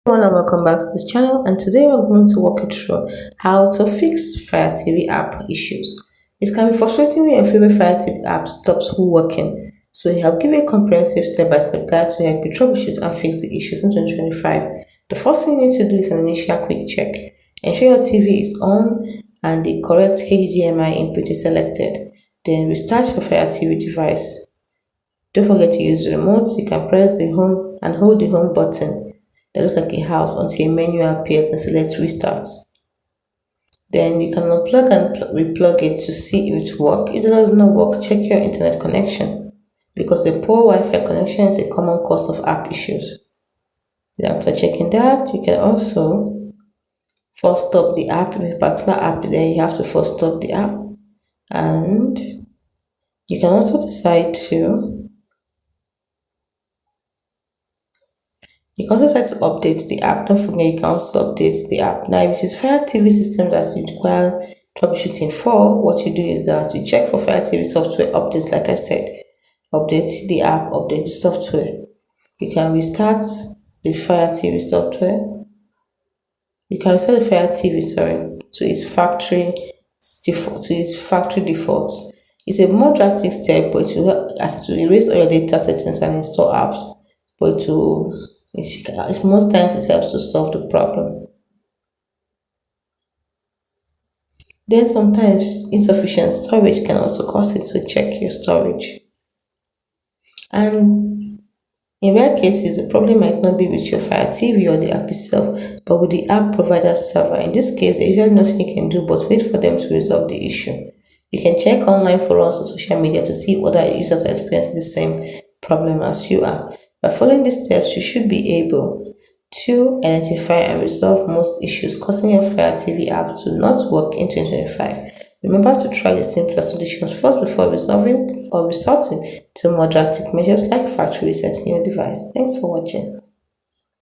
Everyone and welcome back to this channel, and today we're going to walk you through how to fix Fire TV app issues. It can be frustrating when your favorite Fire TV app stops working, so we have given a comprehensive step-by-step guide to help you troubleshoot and fix the issues in 2025. The first thing you need to do is an initial quick check. Ensure your TV is on and the correct HDMI input is selected. Then restart your Fire TV device. Don't forget to use the remote. You can press the home and hold the home button that looks like a house until a menu appears and select restart. Then you can unplug and replug it to see if it works. If it does not work, check your internet connection because a poor Wi-Fi connection is a common cause of app issues. Then after checking that, you can also force stop the app. If it's a particular app, then you have to force stop the app. And you can also decide to update the app. Don't forget you can also update the app. Now, if it is Fire TV system that you require troubleshooting for, what you do is that you check for Fire TV software updates, like I said. Update the app, update the software. You can restart the Fire TV software. You can restart the Fire TV, to its factory defaults. It's a more drastic step, but it will help as to erase all your data settings and install apps. But most times it helps to solve the problem. Then sometimes insufficient storage can also cause it, so check your storage. And in rare cases, the problem might not be with your Fire TV or the app itself, but with the app provider server. In this case, there's usually nothing you can do but wait for them to resolve the issue. You can check online forums or social media to see if other users are experiencing the same problem as you are. By following these steps, you should be able to identify and resolve most issues causing your Fire TV app to not work in 2025. Remember to try the simpler solutions first before resolving or resorting to more drastic measures like factory resetting your device. Thanks for watching.